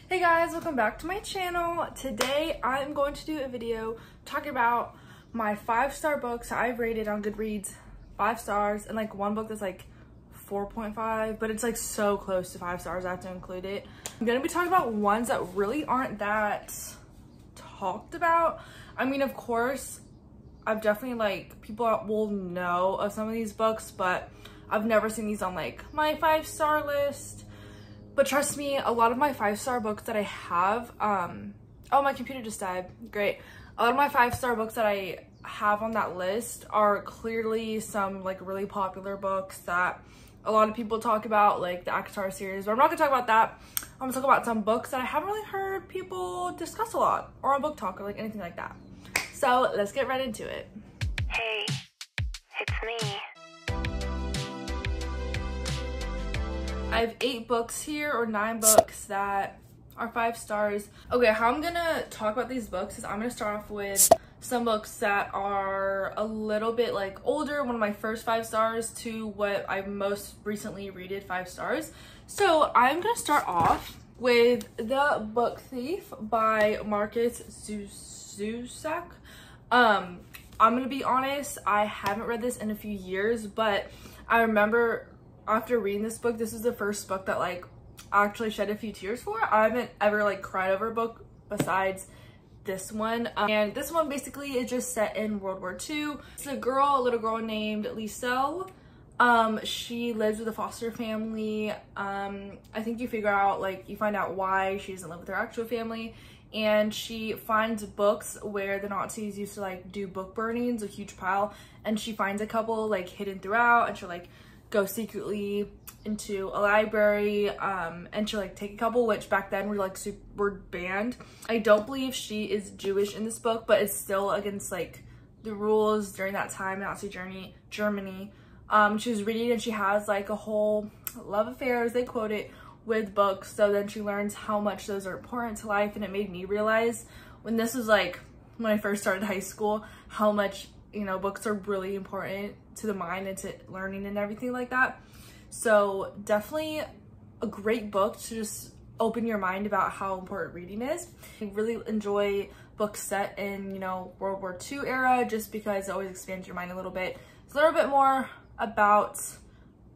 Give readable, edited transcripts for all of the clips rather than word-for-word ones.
Hey guys, welcome back to my channel. Today I'm going to do a video talking about my 5-star books I've rated on Goodreads 5 stars, and like one book that's like 4.5, but it's like so close to 5 stars I have to include it. I'm gonna be talking about ones that really aren't that talked about. I mean, of course, I've definitely like people will know of some of these books, but I've never seen these on like my 5-star list. But trust me, a lot of my 5-star books that I have, oh, my computer just died, great. A lot of my 5-star books that I have on that list are clearly some like really popular books that a lot of people talk about, like the ACOTAR series, but I'm not gonna talk about that. I'm gonna talk about some books that I haven't really heard people discuss a lot, or on Booktalk, or like anything like that. So let's get right into it. Hey, it's me. I have 8 books here, or 9 books that are 5 stars. Okay, how I'm gonna talk about these books is I'm gonna start off with some books that are a little bit like older, one of my first 5 stars, to what I most recently rated 5 stars. So I'm gonna start off with The Book Thief by Marcus Zusak. I'm gonna be honest, I haven't read this in a few years, but I remember after reading this book, this is the first book that like I actually shed a few tears for. I haven't ever like cried over a book besides this one. And this one basically is just set in World War II. It's a little girl named Liselle. She lives with a foster family. I think you find out why she doesn't live with her actual family. And she finds books where the Nazis used to like do book burnings, a huge pile. And she finds a couple like hidden throughout, and she'll like go secretly into a library, and she'll like take a couple, which back then were banned. I don't believe she is Jewish in this book, but it's still against like the rules during that time in Nazi Germany. She was reading, and she has like a whole love affair, as they quote it, with books. So then she learns how much those are important to life, and it made me realize when I first started high school, how much, you know, books are really important to the mind and to learning and everything like that. So definitely a great book to just open your mind about how important reading is. I really enjoy books set in, you know, World War II era, just because it always expands your mind a little bit. It's a little bit more about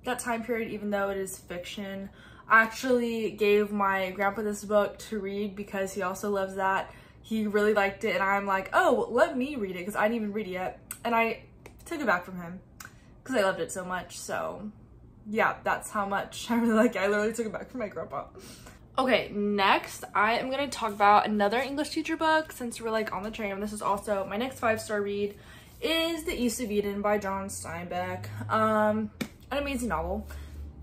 that time period, even though it is fiction. I actually gave my grandpa this book to read because he also loves that. He really liked it, and I'm like, oh, let me read it, because I didn't even read it yet. And I took it back from him because I loved it so much. So yeah, that's how much I really like it. I literally took it back from my grandpa. Okay, next I am going to talk about another English teacher book, since we're like on the train. This is also my next 5-star read, is The East of Eden by John Steinbeck. An amazing novel.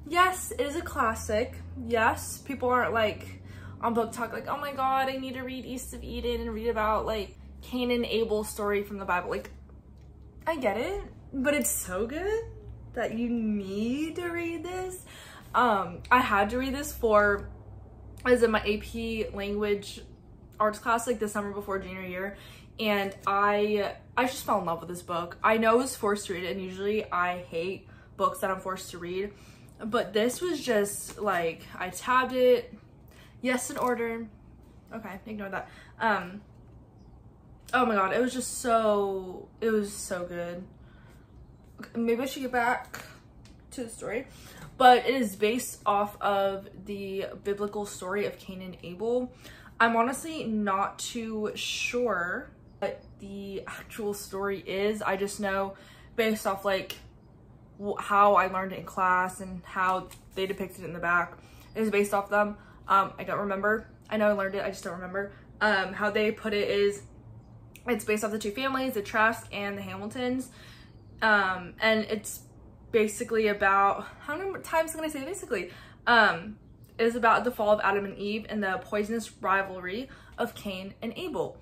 Yes, it is a classic. Yes, people aren't like on Booktalk like, oh my god, I need to read East of Eden and read about like Cain and Abel's story from the Bible. Like, I get it, but it's so good that you need to read this. I had to read this as in my AP language arts class like the summer before junior year, and I just fell in love with this book. I know I was forced to read it, and usually I hate books that I'm forced to read, but this was just like, I tabbed it, yes, in order. Okay, ignore that. Oh my god, it was so good. Okay, maybe I should get back to the story. But it is based off of the biblical story of Cain and Abel. I'm honestly not too sure what the actual story is. I just know based off like how I learned it in class and how they depicted it in the back. It is based off them. I don't remember. I know I learned it, I just don't remember. How they put it is, it's based off the 2 families, the Trask and the Hamiltons. And it's basically about, how many times can I say basically? It is about the fall of Adam and Eve and the poisonous rivalry of Cain and Abel.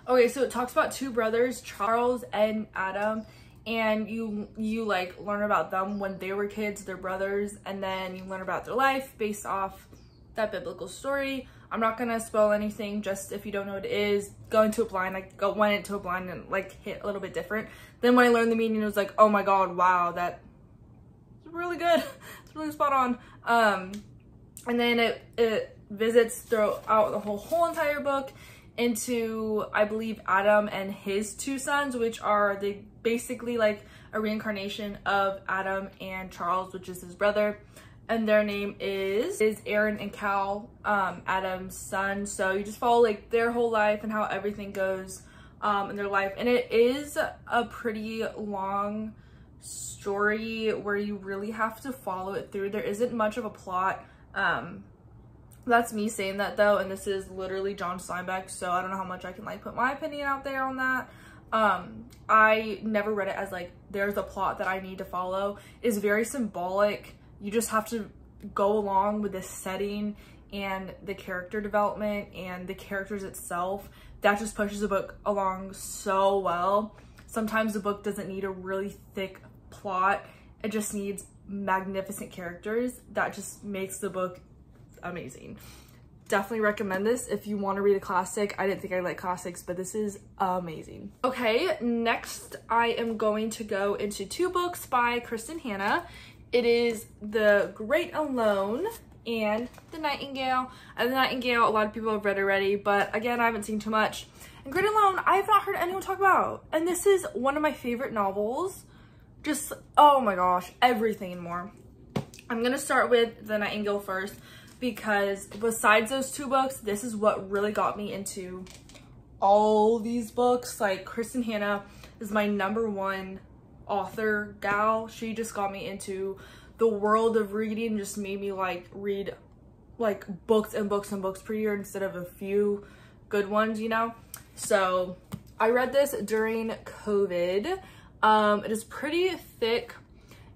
Okay, so it talks about 2 brothers, Charles and Adam, and you like learn about them when they were kids, their brothers, and then you learn about their life based off that biblical story. I'm not gonna spoil anything, just if you don't know what it is, go into it blind. Went into it blind and like hit a little bit different. Then when I learned the meaning, it was like, oh my god, wow, that's really good. It's really spot on. And then it visits throughout the whole entire book into, I believe, Adam and his two sons, which are basically like a reincarnation of Adam and Charles, which is his brother. And their name is Aaron and Cal, Adam's son. So you just follow like their whole life and how everything goes in their life. And it is a pretty long story where you really have to follow it through. There isn't much of a plot. That's me saying that though, and this is literally John Steinbeck, so I don't know how much I can like put my opinion out there on that. I never read it as like there's a plot that I need to follow. It's very symbolic. You just have to go along with the setting and the character development and the characters itself. That just pushes the book along so well. Sometimes the book doesn't need a really thick plot. It just needs magnificent characters. That just makes the book amazing. Definitely recommend this if you want to read a classic. I didn't think I liked classics, but this is amazing. Okay, next I am going to go into two books by Kristen Hanna. It is The Great Alone and The Nightingale. And The Nightingale, a lot of people have read already, but again, I haven't seen too much. And Great Alone, I have not heard anyone talk about. And this is one of my favorite novels. Just, oh my gosh, everything and more. I'm gonna start with The Nightingale first, because besides those two books, this is what really got me into all these books. Like, Kristen Hanna is my #1 author gal. She just got me into the world of reading, just made me like read like books and books and books per year instead of a few good ones, you know? So I read this during COVID. It is pretty thick,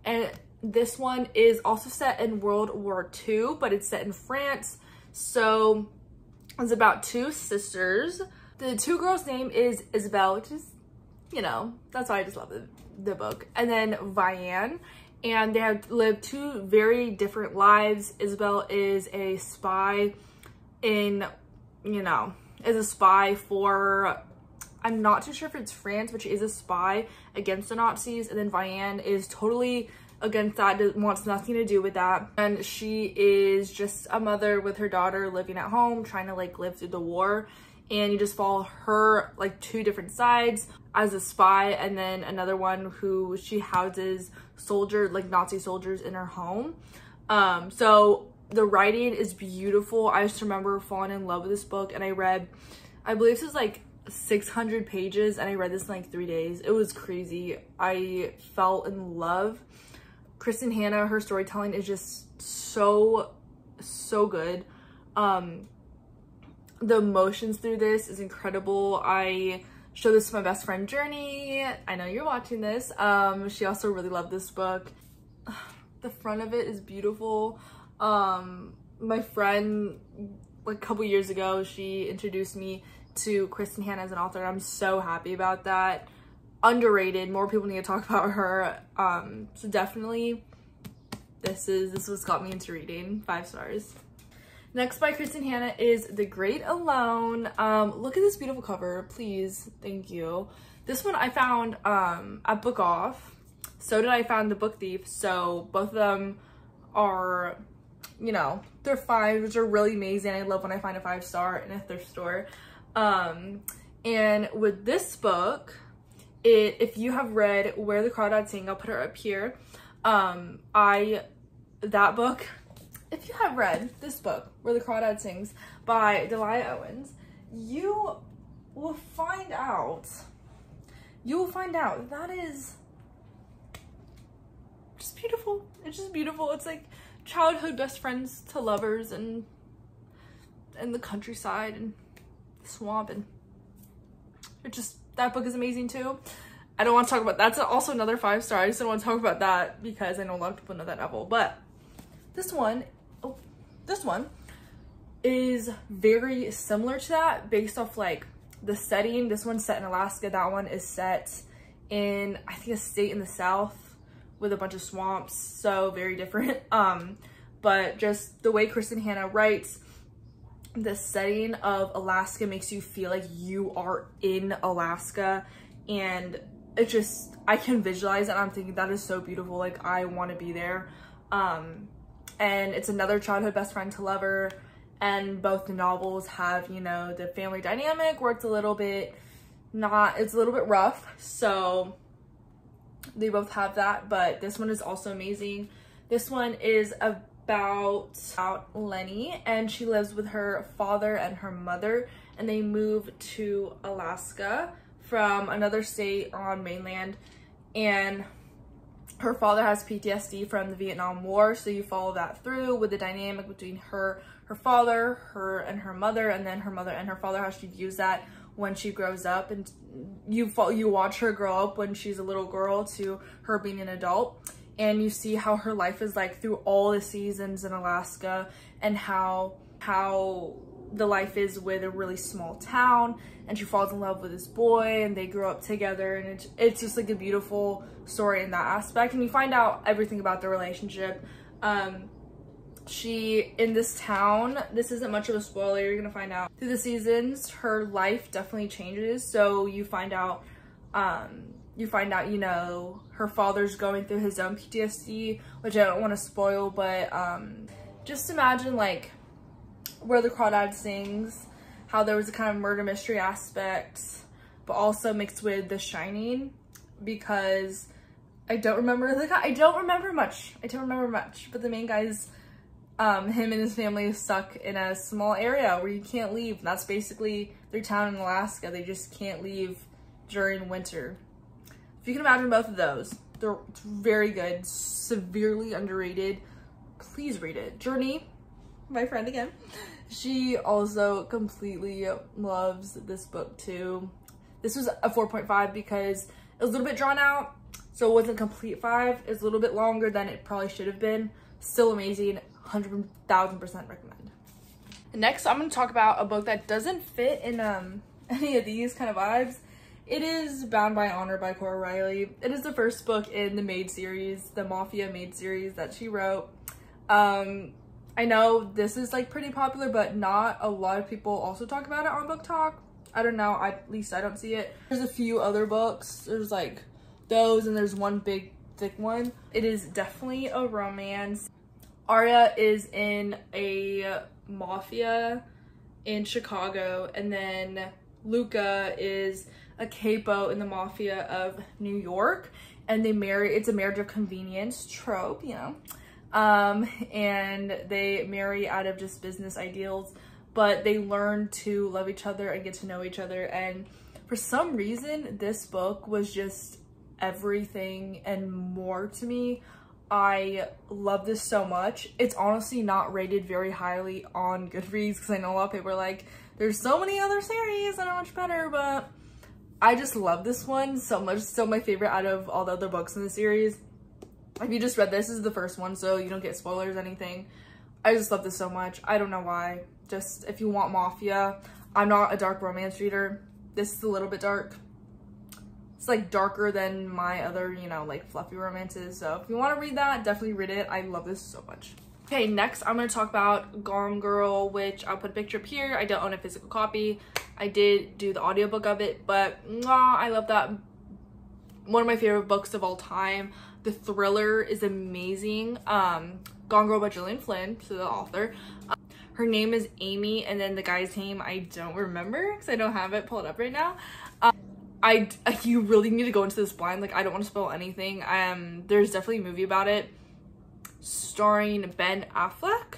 and this one is also set in World War II, but it's set in France. So it's about two sisters. The two girls' name is Isabelle, which is, you know, that's why I just love the book. And then Vianne, and they have lived two very different lives. Isabelle is a spy in, you know, is a spy for, I'm not too sure if it's France, but she is a spy against the Nazis. And then Vianne is totally against that, wants nothing to do with that. And she is just a mother with her daughter living at home, trying to like live through the war. And you just follow her like two different sides as a spy, and then another one who she houses soldiers, like Nazi soldiers, in her home. So the writing is beautiful. I just remember falling in love with this book, and I read, I believe this is like 600 pages, and I read this in like 3 days. It was crazy. I fell in love. Kristen Hanna, her storytelling is just so good. The emotions through this is incredible. I showed this to my best friend Journey. I know you're watching this. She also really loved this book. The front of it is beautiful. My friend, like a couple years ago, she introduced me to Kristen Hanna as an author. I'm so happy about that. Underrated. More people need to talk about her. So definitely this was got me into reading. 5 stars. Next by Kristen Hanna is The Great Alone. Look at this beautiful cover, please. Thank you. This one I found at Book Off. So did I find The Book Thief. So both of them are, you know, they're 5, which are really amazing. I love when I find a 5-star in a thrift store. And with this book, if you have read Where the Crawdads Sing, I'll put her up here. That book, if you have read this book, Where the Crawdad Sings by Delia Owens, you will find out that is just beautiful. It's just beautiful. It's like childhood best friends to lovers, and the countryside and the swamp, and it just, that book is amazing too. I don't want to talk about, that's also another 5-star. I just don't want to talk about that because I know a lot of people know that novel. But this one is very similar to that, based off like the setting. This one's set in Alaska. That one is set in, I think, a state in the South with a bunch of swamps. So very different. But just the way Kristen Hanna writes, the setting of Alaska makes you feel like you are in Alaska, and it just, I can visualize it. I'm thinking that is so beautiful. Like, I want to be there. And it's another childhood best friend to lover, and both the novels have, you know, the family dynamic where it's a little bit rough, so they both have that. But this one is also amazing. This one is about Lenny, and she lives with her father and her mother, and they move to Alaska from another state on mainland, and her father has PTSD from the Vietnam War, so you follow that through with the dynamic between her father, her and her mother, and then her mother and her father, how she views that when she grows up. And you watch her grow up when she's a little girl to her being an adult, and you see how her life is like through all the seasons in Alaska, and how the life is with a really small town, and she falls in love with this boy and they grow up together, and it's just like a beautiful story in that aspect. And you find out everything about their relationship. She, in this town, this isn't much of a spoiler, you're gonna find out through the seasons, her life definitely changes. So you find out, you know, her father's going through his own PTSD, which I don't want to spoil, but just imagine like Where the Crawdad Sings, how there was a kind of murder mystery aspect, but also mixed with The Shining, because I don't remember much, but the main guy's, him and his family is stuck in a small area where you can't leave. And that's basically their town in Alaska. They just can't leave during winter. If you can imagine both of those, they're very good, severely underrated. Please read it. Journey, my friend again, she also completely loves this book too. This was a 4.5 because it was a little bit drawn out, so it wasn't complete 5. It's a little bit longer than it probably should have been. Still amazing, 100,000% recommend. Next, I'm going to talk about a book that doesn't fit in any of these kind of vibes. It is Bound by Honor by Cora Riley. It is the first book in the Maid series, the Mafia Maid series that she wrote. I know this is like pretty popular, but not a lot of people also talk about it on Booktalk. I don't know, at least I don't see it. There's a few other books. There's like those, and there's one big thick one. It is definitely a romance. Arya is in a mafia in Chicago, and then Luca is a capo in the mafia of New York, and they marry. It's a marriage of convenience trope, you know. And they marry out of just business ideals, but they learn to love each other and get to know each other. And for some reason, this book was just everything and more to me. I love this so much. It's honestly not rated very highly on Goodreads, because I know a lot of people are like, there's so many other series that are much better, but I just love this one so much. It's still my favorite out of all the other books in the series. If you just read this is the first one, so you don't get spoilers or anything. I just love this so much. I don't know why. Just if you want mafia, I'm not a dark romance reader. This is a little bit dark. It's like darker than my other, you know, like fluffy romances. So if you want to read that, definitely read it. I love this so much. Okay, next I'm going to talk about Gone Girl, which I'll put a picture up here. I don't own a physical copy. I did do the audiobook of it, but I love that. One of my favorite books of all time. The thriller is amazing. Gone Girl by Gillian Flynn, so the author. Her name is Amy, and then the guy's name I don't remember because I don't have it pulled up right now. You really need to go into this blind. Like, I don't want to spoil anything. There's definitely a movie about it starring Ben Affleck.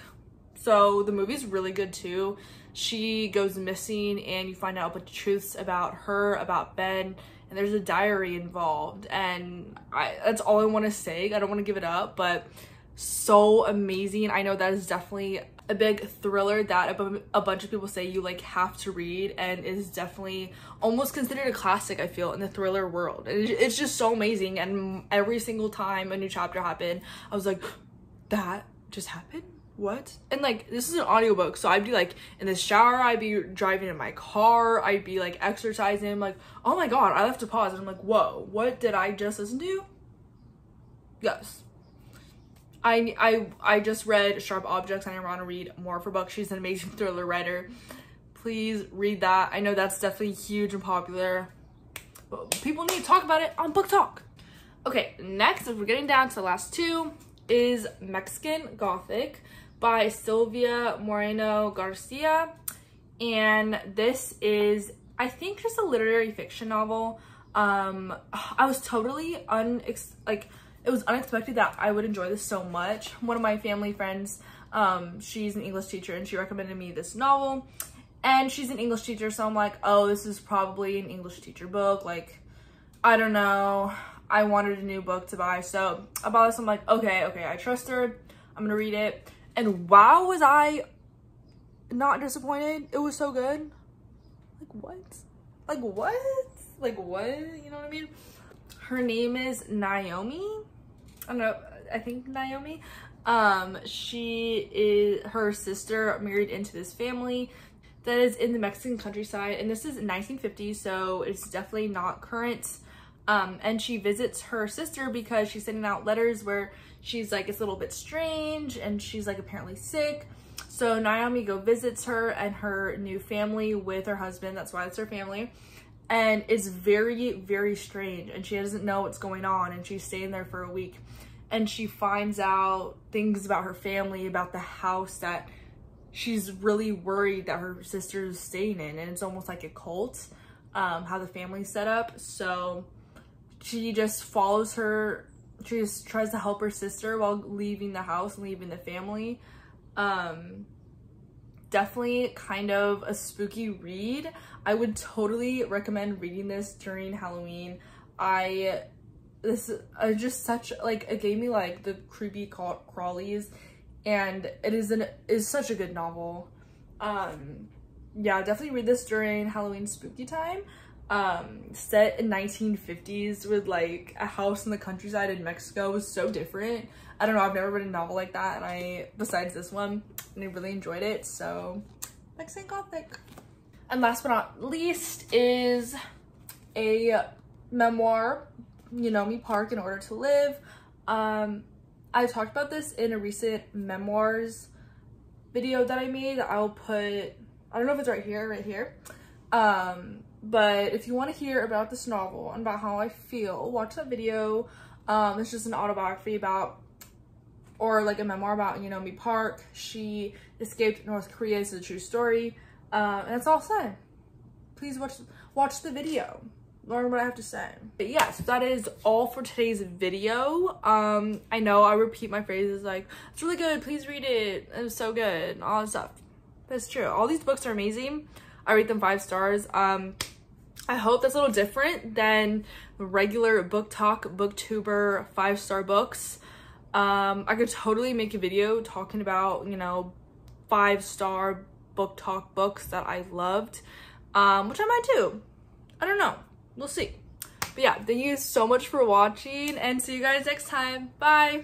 So the movie's really good too. She goes missing and you find out a bunch of truths about her, about Ben, and there's a diary involved. And that's all I want to say. I don't want to give it up, but so amazing. I know that is definitely a big thriller that a bunch of people say you like have to read, and is definitely almost considered a classic, I feel, in the thriller world. It's just so amazing, and every single time a new chapter happened, I was like, that just happened? What? And like, this is an audiobook, so I'd be like in the shower, I'd be driving in my car, I'd be like exercising, I'm like, oh my god, I have to pause, and I'm like, whoa, what did I just listen to? Yes. I just read Sharp Objects, and I want to read more of her books. She's an amazing thriller writer. Please read that. I know that's definitely huge and popular, but people need to talk about it on Booktalk. Okay, next, as we're getting down to the last two, is Mexican Gothic by Sylvia Moreno Garcia. And this is, I think, just a literary fiction novel. I was totally it was unexpected that I would enjoy this so much. One of my family friends, she's an English teacher, and she recommended me this novel. And she's an English teacher, so I'm like, oh, this is probably an English teacher book. Like, I don't know. I wanted a new book to buy, so I bought this. I'm like, okay, I trust her. I'm gonna read it. And wow, was I not disappointed. It was so good. Like, what? Like, what? Like, what? You know what I mean? Her name is Naomi. I don't know. I think Naomi. She is, her sister married into this family that is in the Mexican countryside, and this is 1950, so it's definitely not current. And she visits her sister because she's sending out letters where she's like, it's a little bit strange, and she's like apparently sick. So Naomi visits her and her new family with her husband. That's why it's her family. And it's very, very strange, and she doesn't know what's going on, and she's staying there for a week. And she finds out things about her family, about the house that she's really worried that her sister's staying in, and it's almost like a cult, how the family's set up. So she just follows her. She just tries to help her sister while leaving the house and leaving the family. Definitely kind of a spooky read. I would totally recommend reading this during Halloween. This is just such, like, it gave me like the creepy crawlies, and it is such a good novel. Yeah, definitely read this during Halloween spooky time. Set in 1950s with like a house in the countryside in Mexico. Was so different. I don't know, I've never read a novel like that, and besides this one, and I really enjoyed it. So Mexican Gothic. And last but not least is a memoir, You Know Me, Park in Order to Live. I talked about this in a recent memoirs video that I made. I'll put, I don't know if it's right here. But if you want to hear about this novel and about how I feel, watch that video. It's just an autobiography about, or like a memoir about You Know Me, Park. She escaped North Korea. It's a true story. And it's all said. Please watch the video. Learn what I have to say. But yes, that is all for today's video. I know I repeat my phrases like, it's really good, please read it, it was so good, and all that stuff. That's true. All these books are amazing. I rate them 5 stars. I hope that's a little different than regular Booktalk, Booktuber 5-star books. I could totally make a video talking about, you know, 5-star Booktalk books that I loved, which I might do. I don't know. We'll see. But yeah, thank you so much for watching, and see you guys next time. Bye.